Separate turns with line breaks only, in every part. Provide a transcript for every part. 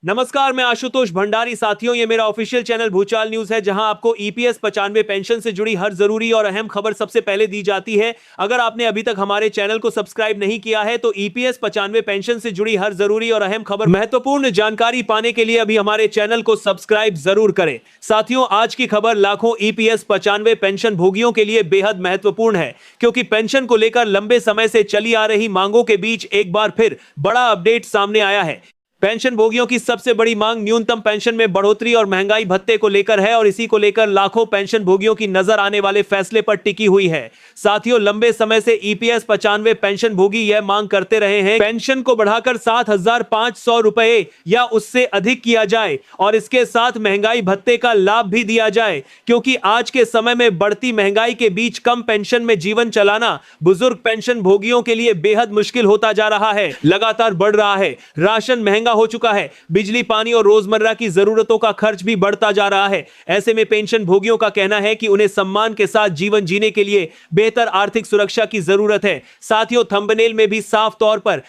नमस्कार, मैं आशुतोष भंडारी। साथियों, ये मेरा ऑफिशियल चैनल भूचाल न्यूज है, जहां आपको ईपीएस 95 पेंशन से जुड़ी हर जरूरी और अहम खबर सबसे पहले दी जाती है। अगर आपने अभी तक हमारे चैनल को सब्सक्राइब नहीं किया है तो ईपीएस 95 पेंशन से जुड़ी हर जरूरी और अहम खबर, महत्वपूर्ण जानकारी पाने के लिए अभी हमारे चैनल को सब्सक्राइब जरूर करें। साथियों, आज की खबर लाखों ईपीएस 95 पेंशन भोगियों के लिए बेहद महत्वपूर्ण है, क्योंकि पेंशन को लेकर लंबे समय से चली आ रही मांगों के बीच एक बार फिर बड़ा अपडेट सामने आया है। पेंशन भोगियों की सबसे बड़ी मांग न्यूनतम पेंशन में बढ़ोतरी और महंगाई भत्ते को लेकर है, और इसी को लेकर लाखों पेंशन भोगियों की नजर आने वाले फैसले पर टिकी हुई है। साथियों, लंबे समय से ईपीएस 95 पेंशन भोगी यह मांग करते रहे हैं, पेंशन को बढ़ाकर 7,500 रुपए या उससे अधिक किया जाए और इसके साथ महंगाई भत्ते का लाभ भी दिया जाए, क्योंकि आज के समय में बढ़ती महंगाई के बीच कम पेंशन में जीवन चलाना बुजुर्ग पेंशन भोगियों के लिए बेहद मुश्किल होता जा रहा है। लगातार बढ़ रहा है, राशन महंगा हो चुका है, बिजली पानी और रोजमर्रा की जरूरतों का खर्च भी बढ़ता जा रहा है। ऐसे में पेंशन भोगियों का कहना है कि उन्हें सम्मान के साथ जीवन जीने के लिए बेहतर आर्थिक सुरक्षा की जरूरत है। साथियों, थंबनेल में भी साफ तौर पर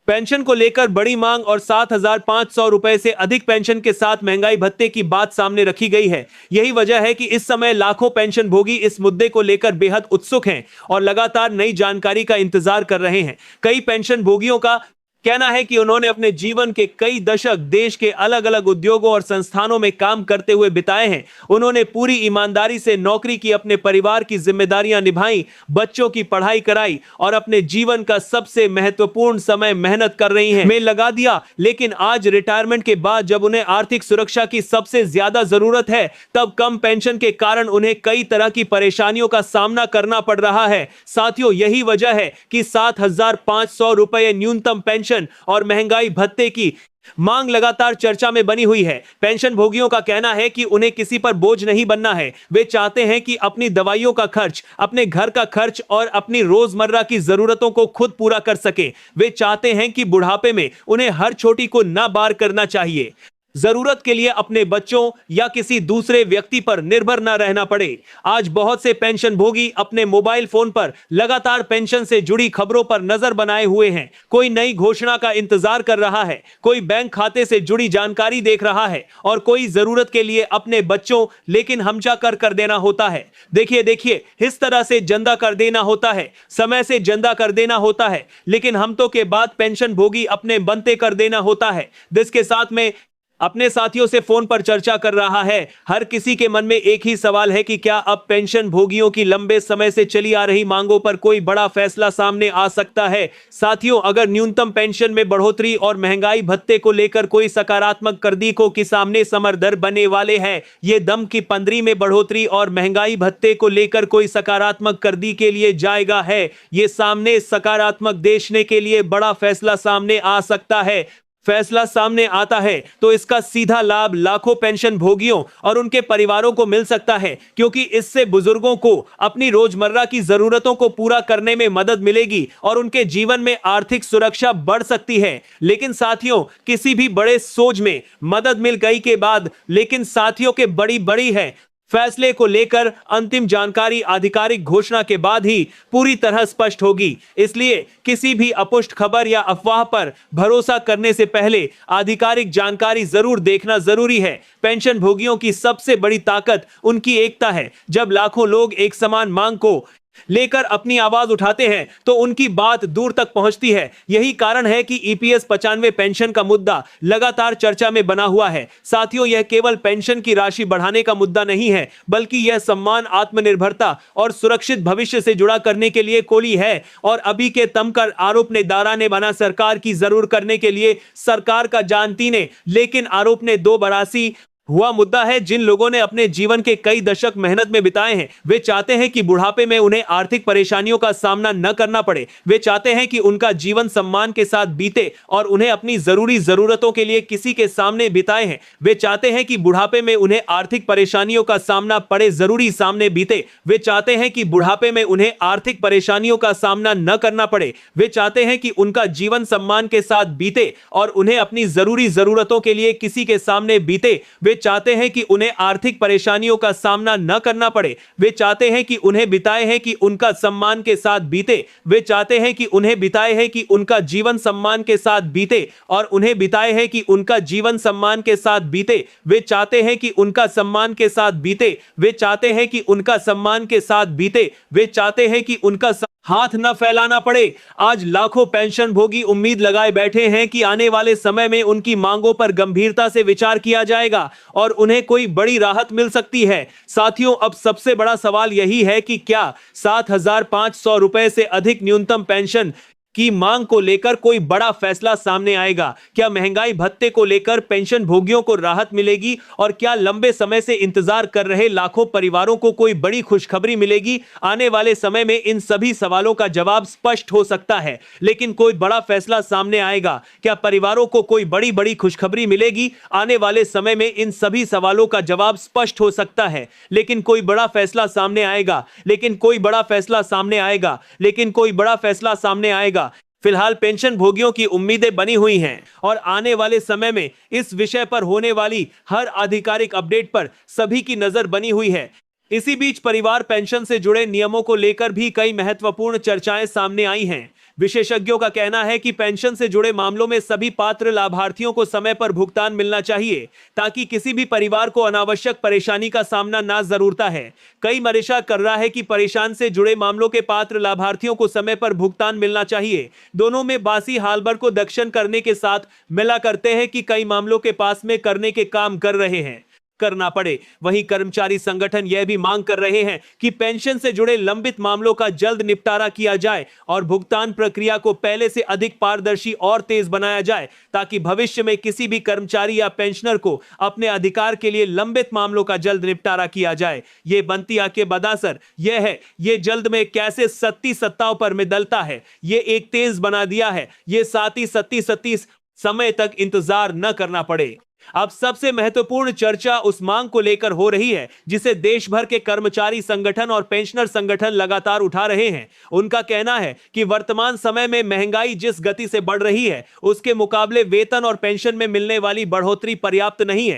पेंशन को लेकर बड़ी मांग और 7,500 रुपए से अधिक पेंशन के साथ महंगाई भत्ते की बात सामने रखी गई है। यही वजह है कि इस समय लाखों पेंशन भोगी इस मुद्दे को लेकर बेहद उत्सुक हैं और लगातार नई जानकारी का इंतजार कर रहे हैं। कई पेंशन भोगियों का कहना है कि उन्होंने अपने जीवन के कई दशक देश के अलग अलग उद्योगों और संस्थानों में काम करते हुए बिताए हैं। उन्होंने पूरी ईमानदारी से नौकरी की, अपने परिवार की जिम्मेदारियां निभाई, बच्चों की पढ़ाई कराई और अपने जीवन का सबसे महत्वपूर्ण समय मेहनत कर रही हैं में लगा दिया। लेकिन आज रिटायरमेंट के बाद जब उन्हें आर्थिक सुरक्षा की सबसे ज्यादा जरूरत है, तब कम पेंशन के कारण उन्हें कई तरह की परेशानियों का सामना करना पड़ रहा है। साथियों, यही वजह है कि 7,500 रुपए न्यूनतम पेंशन और महंगाई भत्ते की मांग लगातार चर्चा में बनी हुई है। पेंशन भोगियों का कहना है कि उन्हें किसी पर बोझ नहीं बनना है। वे चाहते हैं कि अपनी दवाइयों का खर्च, अपने घर का खर्च और अपनी रोजमर्रा की जरूरतों को खुद पूरा कर सके। वे चाहते हैं कि बुढ़ापे में उन्हें हर छोटी को ना बार करना चाहिए, जरूरत के लिए अपने बच्चों या किसी दूसरे व्यक्ति पर निर्भर न रहना पड़े। आज बहुत से पेंशन भोगी अपने मोबाइल फोन पर लगातार पेंशन से जुड़ी खबरों पर नजर बनाए हुए हैं। कोई नई घोषणा का इंतजार कर रहा है, कोई बैंक खाते से जुड़ी जानकारी देख रहा है और कोई जरूरत के लिए अपने बच्चों लेकिन हमजा कर देना होता है। देखिए, इस तरह से जंदा कर देना होता है, समय से जंदा कर देना होता है, लेकिन हमतों के बाद पेंशन भोगी अपने बनते कर देना होता है। जिसके साथ में अपने साथियों से फोन पर चर्चा कर रहा है। हर किसी के मन में एक ही सवाल है कि क्या अब पेंशन भोगियों की लंबे समय से चली आ रही मांगों पर कोई बड़ा फैसला सामने आ सकता है। साथियों, अगर न्यूनतम पेंशन में बढ़ोतरी और महंगाई भत्ते को लेकर कोई सकारात्मक करदीकों के सामने समरदर बने वाले हैं, ये दम की 15 में बढ़ोतरी और महंगाई भत्ते को लेकर कोई सकारात्मक करदी के लिए जाएगा है, ये सामने सकारात्मक देशने के लिए बड़ा फैसला सामने आ सकता है। फैसला सामने आता है तो इसका सीधा लाभ लाखों पेंशन भोगियों और उनके परिवारों को मिल सकता है, क्योंकि इससे बुजुर्गों को अपनी रोजमर्रा की जरूरतों को पूरा करने में मदद मिलेगी और उनके जीवन में आर्थिक सुरक्षा बढ़ सकती है। लेकिन साथियों, किसी भी बड़े सोच में मदद मिल गई के बाद लेकिन साथियों के बड़ी है, फैसले को लेकर अंतिम जानकारी आधिकारिक घोषणा के बाद ही पूरी तरह स्पष्ट होगी। इसलिए किसी भी अपुष्ट खबर या अफवाह पर भरोसा करने से पहले आधिकारिक जानकारी जरूर देखना जरूरी है। पेंशन भोगियों की सबसे बड़ी ताकत उनकी एकता है। जब लाखों लोग एक समान मांग को लेकर अपनी आवाज उठाते हैं तो उनकी बात दूर तक पहुंचती है। यही कारण है कि ईपीएस 95 पेंशन का मुद्दा लगातार चर्चा में बना हुआ है। साथियों, यह केवल पेंशन की राशि बढ़ाने का मुद्दा नहीं है, बल्कि यह सम्मान, आत्मनिर्भरता और सुरक्षित भविष्य से जुड़ा करने के लिए कोली है। और अभी के तमकर आरोप ने दारा ने बना सरकार की जरूर करने के लिए सरकार का जानती ने, लेकिन आरोप ने दो बरासी हुआ मुद्दा है। जिन लोगों ने अपने जीवन के कई दशक मेहनत में बिताए हैं, वे चाहते हैं कि बुढ़ापे में उन्हें आर्थिक परेशानियों का सामना न करना पड़े। वे चाहते हैं कि उनका जीवन सम्मान के साथ बीते और उन्हें अपनी जरूरी जरूरतों के लिए किसी के सामने बिताए हैं। वे चाहते हैं कि बुढ़ापे में उन्हें आर्थिक परेशानियों का सामना पड़े, जरूरी सामने बीते। वे चाहते हैं कि बुढ़ापे में उन्हें आर्थिक परेशानियों का सामना न करना पड़े। वे चाहते हैं कि उनका जीवन सम्मान के साथ बीते और उन्हें अपनी जरूरी जरूरतों के लिए किसी के सामने बीते। वे चाहते हैं कि उन्हें आर्थिक परेशानियों का सामना न करना पड़े। वे चाहते हैं कि उन्हें बिताए हैं कि उनका सम्मान के साथ बीते। वे चाहते हैं कि उन्हें बिताए हैं कि उनका जीवन सम्मान के साथ बीते और उन्हें बिताए हैं कि उनका जीवन सम्मान के साथ बीते। वे चाहते हैं कि उनका सम्मान के साथ बीते। वे चाहते हैं कि उनका सम्मान के साथ बीते। वे चाहते हैं कि उनका हाथ न फैलाना पड़े। आज लाखों पेंशन भोगी उम्मीद लगाए बैठे हैं कि आने वाले समय में उनकी मांगों पर गंभीरता से विचार किया जाएगा और उन्हें कोई बड़ी राहत मिल सकती है। साथियों, अब सबसे बड़ा सवाल यही है कि क्या 7,500 रुपए से अधिक न्यूनतम पेंशन की मांग को लेकर कोई बड़ा फैसला सामने आएगा? क्या महंगाई भत्ते को लेकर पेंशन भोगियों को राहत मिलेगी और क्या लंबे समय से इंतजार कर रहे लाखों परिवारों को कोई बड़ी खुशखबरी मिलेगी? आने वाले समय में इन सभी सवालों का जवाब स्पष्ट हो सकता है, लेकिन कोई बड़ा फैसला सामने आएगा? क्या परिवारों को कोई बड़ी खुशखबरी मिलेगी? आने वाले समय में इन सभी सवालों का जवाब स्पष्ट हो सकता है, लेकिन कोई बड़ा फैसला सामने आएगा। लेकिन कोई बड़ा फैसला सामने आएगा। लेकिन कोई बड़ा फैसला सामने आएगा। फिलहाल पेंशन भोगियों की उम्मीदें बनी हुई हैं और आने वाले समय में इस विषय पर होने वाली हर आधिकारिक अपडेट पर सभी की नजर बनी हुई है। इसी बीच परिवार पेंशन से जुड़े नियमों को लेकर भी कई महत्वपूर्ण चर्चाएं सामने आई हैं। विशेषज्ञों का कहना है कि पेंशन से जुड़े मामलों में सभी पात्र लाभार्थियों को समय पर भुगतान मिलना चाहिए ताकि किसी भी परिवार को अनावश्यक परेशानी का सामना ना जरूरता है। कई मरीशा कर रहा है कि परेशान से जुड़े मामलों के पात्र लाभार्थियों को समय पर भुगतान मिलना चाहिए। दोनों में बासी हाल भर को दक्षिण करने के साथ मिला करते हैं कि कई मामलों के पास में करने के काम कर रहे हैं करना पड़े। वहीं कर्मचारी संगठन यह भी मांग कर रहे हैं कि पेंशन से जुड़े लंबित मामलों का जल्द निपटारा किया जाए और भुगतान प्रक्रिया को पहले से अधिक पारदर्शी और तेज बनाया जाए ताकि भविष्य में किसी भी कर्मचारी या पेंशनर को अपने अधिकार के लिए लंबित मामलों का जल्द निपटारा किया जाए। ये बनती आके बदासर यह है, ये जल्द में कैसे सत्ती सत्ताओं पर मिदलता है, ये एक तेज बना दिया है। ये साथी सत्ती समय तक इंतजार न करना पड़े। अब सबसे महत्वपूर्ण चर्चा उस मांग को लेकर हो रही है जिसे देश भर के कर्मचारी संगठन और पेंशनर संगठन लगातार उठा रहे हैं। उनका कहना है कि वर्तमान समय में महंगाई जिस गति से बढ़ रही है उसके मुकाबले वेतन और पेंशन में मिलने वाली बढ़ोतरी पर्याप्त नहीं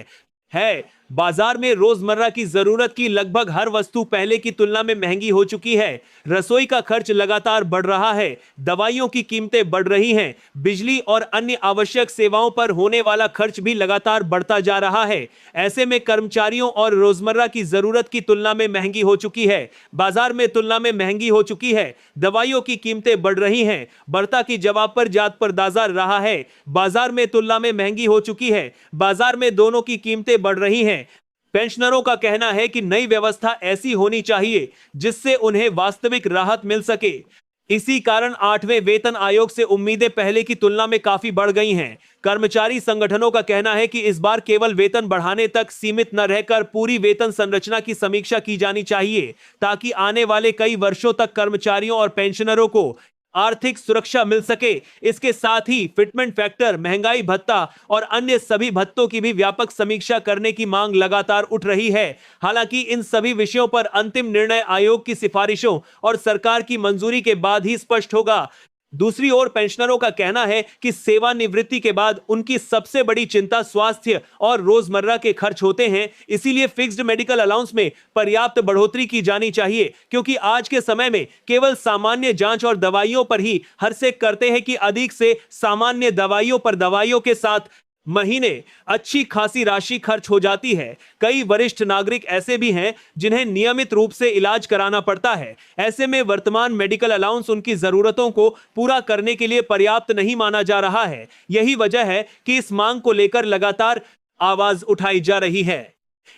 है। बाजार में रोजमर्रा की जरूरत की लगभग हर वस्तु पहले की तुलना में महंगी हो चुकी है। रसोई का खर्च लगातार बढ़ रहा है। दवाइयों की कीमतें बढ़ रही हैं। बिजली और अन्य आवश्यक सेवाओं पर होने वाला खर्च भी लगातार बढ़ता जा रहा है। ऐसे में कर्मचारियों और रोजमर्रा की जरूरत की तुलना में महंगी हो चुकी है। बाजार में तुलना में महंगी हो चुकी है। दवाइयों की कीमतें बढ़ रही हैं। बढ़ता की जवाब पर जात पर दाजार रहा है। बाजार में तुलना में महंगी हो चुकी है। बाजार में दोनों की कीमतें बढ़ रही हैं। पेंशनरों का कहना है कि नई व्यवस्था ऐसी होनी चाहिए जिससे उन्हें वास्तविक राहत मिल सके। इसी कारण 8वें वेतन आयोग से उम्मीदें पहले की तुलना में काफी बढ़ गई हैं। कर्मचारी संगठनों का कहना है कि इस बार केवल वेतन बढ़ाने तक सीमित न रहकर पूरी वेतन संरचना की समीक्षा की जानी चाहिए ताकि आने वाले कई वर्षों तक कर्मचारियों और पेंशनरों को आर्थिक सुरक्षा मिल सके। इसके साथ ही फिटमेंट फैक्टर, महंगाई भत्ता और अन्य सभी भत्तों की भी व्यापक समीक्षा करने की मांग लगातार उठ रही है। हालांकि इन सभी विषयों पर अंतिम निर्णय आयोग की सिफारिशों और सरकार की मंजूरी के बाद ही स्पष्ट होगा। दूसरी ओर पेंशनरों का कहना है कि सेवानिवृत्ति के बाद उनकी सबसे बड़ी चिंता स्वास्थ्य और रोजमर्रा के खर्च होते हैं। इसीलिए फिक्स्ड मेडिकल अलाउंस में पर्याप्त बढ़ोतरी की जानी चाहिए, क्योंकि आज के समय में केवल सामान्य जांच और दवाइयों पर ही हरसे करते हैं कि अधिक से सामान्य दवाइयों पर दवाइयों के साथ महीने अच्छी खासी राशि खर्च हो जाती है। कई वरिष्ठ नागरिक ऐसे भी हैं जिन्हें नियमित रूप से इलाज कराना पड़ता है। ऐसे में वर्तमान मेडिकल अलाउंस उनकी जरूरतों को पूरा करने के लिए पर्याप्त नहीं माना जा रहा है। यही वजह है कि इस मांग को लेकर लगातार आवाज उठाई जा रही है।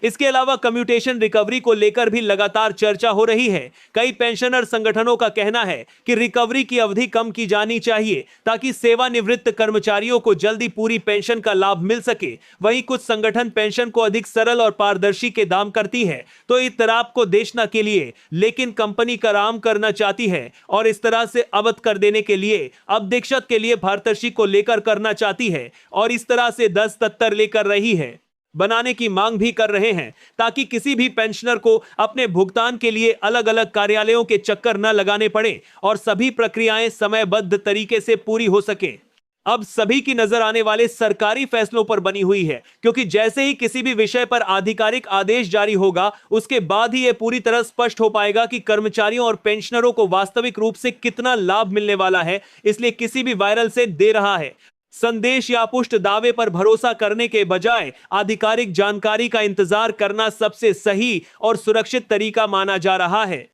इसके अलावा कम्यूटेशन रिकवरी को लेकर भी लगातार चर्चा हो रही है। कई पेंशनर संगठनों का कहना है कि रिकवरी की अवधि कम की जानी चाहिए ताकि सेवानिवृत्त कर्मचारियों को जल्दी पूरी पेंशन का लाभ मिल सके। वहीं कुछ संगठन पेंशन को अधिक सरल और पारदर्शी के दाम करती है तो इस तरह को देशना के लिए, लेकिन कंपनी कराम करना चाहती है और इस तरह से अवध कर देने के लिए अध्यक्षत के लिए पारदर्शी को लेकर करना चाहती है और इस तरह से 10 तत्तर लेकर रही है बनाने की मांग भी कर रहे हैं ताकि किसी भी पेंशनर को अपने भुगतान के लिए अलग अलग कार्यालयों के चक्कर न लगाने पड़े और सभी प्रक्रियाएं समयबद्ध तरीके से पूरी हो सके। अब सभी की नजर आने वाले सरकारी फैसलों पर बनी हुई है, क्योंकि जैसे ही किसी भी विषय पर आधिकारिक आदेश जारी होगा, उसके बाद ही यह पूरी तरह स्पष्ट हो पाएगा कि कर्मचारियों और पेंशनरों को वास्तविक रूप से कितना लाभ मिलने वाला है। इसलिए किसी भी वायरल से दे रहा है संदेश या पुष्ट दावे पर भरोसा करने के बजाय आधिकारिक जानकारी का इंतजार करना सबसे सही और सुरक्षित तरीका माना जा रहा है।